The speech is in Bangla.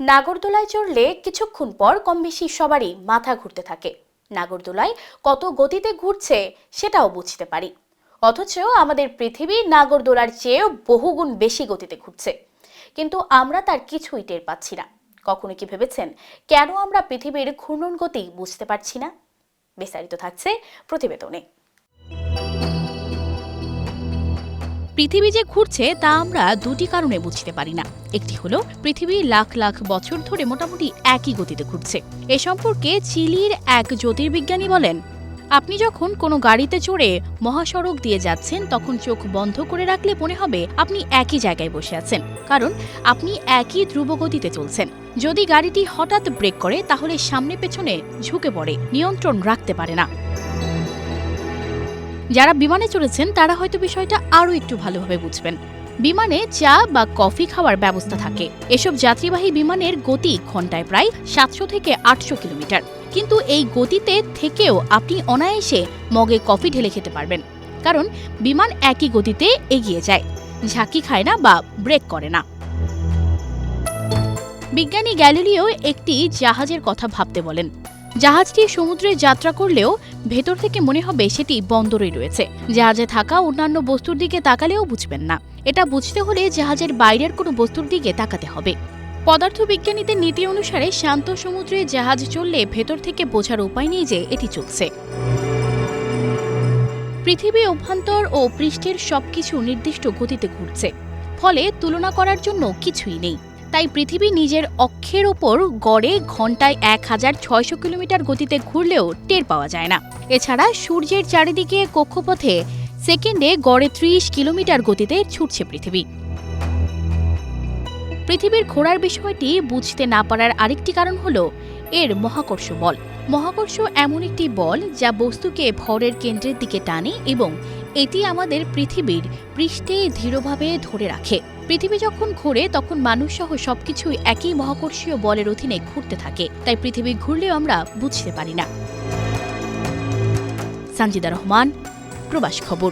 নাগরদোলায় চড়লে কিছুক্ষণ পর কম বেশি সবারই মাথা ঘুরতে থাকে। নাগরদোলায় কত গতিতে ঘুরছে সেটাও বুঝতে পারি, অথচ আমাদের পৃথিবী নাগরদোলার চেয়েও বহুগুণ বেশি গতিতে ঘুরছে, কিন্তু আমরা তার কিছুই টের পাচ্ছি না। কখনো কি ভেবেছেন কেন আমরা পৃথিবীর ঘূর্ণন গতি বুঝতে পারছি না? বিস্তারিত থাকছে প্রতিবেদনে। পৃথিবী যে ঘুরছে তা আমরা দুটি কারণে বুঝতে পারি না। একটি হলো পৃথিবী লাখ লাখ বছর ধরে মোটামুটি একই গতিতে ঘুরছে। এ সম্পর্কে চিলির এক জ্যোতির্বিজ্ঞানী বলেন, আপনি যখন কোনো গাড়িতে চড়ে মহাসড়ক দিয়ে যাচ্ছেন তখন চোখ বন্ধ করে রাখলে মনে হবে আপনি একই জায়গায় বসে আছেন, কারণ আপনি একই ধ্রুবগতিতে চলছেন। যদি গাড়িটি হঠাৎ ব্রেক করে তাহলে সামনে পেছনে ঝুঁকে পড়ে, নিয়ন্ত্রণ রাখতে পারে না। যারা বিমানে চড়েছেন তারা হয়তো বিষয়টা আরও একটু ভালোভাবে বুঝবেন। বিমানে চা বা কফি খাওয়ার ব্যবস্থা থাকে। এসব যাত্রীবাহী বিমানের গতি ঘন্টায় প্রায় 700 থেকে 800 কিলোমিটার, কিন্তু এই গতিতে থেকেও আপনি অনায়াসে মগে কফি ঢেলে খেতে পারবেন, কারণ বিমান একই গতিতে এগিয়ে যায়, ঝাঁকি খায় না বা ব্রেক করে না। বিজ্ঞানী গ্যালিলিও একটি জাহাজের কথা ভাবতে বলেন। জাহাজটি সমুদ্রে যাত্রা করলেও ভেতর থেকে মনে হবে সেটি বন্দরেই রয়েছে। জাহাজে থাকা অন্যান্য বস্তুর দিকে তাকালেও বুঝবেন না। এটা বুঝতে হলে জাহাজের বাইরের কোনো বস্তুর দিকে তাকাতে হবে। পদার্থবিজ্ঞানীদের নীতি অনুসারে শান্ত সমুদ্রে জাহাজ চললে ভেতর থেকে বোঝার উপায় নেই যে এটি চলছে। পৃথিবী অভ্যন্তর ও পৃষ্ঠের সবকিছু নির্দিষ্ট গতিতে ঘুরছে, ফলে তুলনা করার জন্য কিছুই নেই। তাই পৃথিবী নিজের অক্ষের ওপর গড়ে ঘন্টায় 1600 কিলোমিটার গতিতে ঘুরলেও টের পাওয়া যায় না। এছাড়া সূর্যের চারিদিকে কক্ষপথে সেকেন্ডে গড়ে 30 কিলোমিটার গতিতে ছুটছে পৃথিবী। পৃথিবীর ঘোরার বিষয়টি বুঝতে না পারার আরেকটি কারণ হলো এর মহাকর্ষ বল। মহাকর্ষ এমন একটি বল যা বস্তুকে ভরের কেন্দ্রের দিকে টানে এবং এটি আমাদের পৃথিবীর পৃষ্ঠে দৃঢ়ভাবে ধরে রাখে। পৃথিবী যখন ঘোরে তখন মানুষসহ সবকিছুই একই মহাকর্ষীয় বলের অধীনে ঘুরতে থাকে, তাই পৃথিবী ঘুরলেও আমরা বুঝতে পারি না। সঞ্জিদা রহমান, প্রবাস খবর।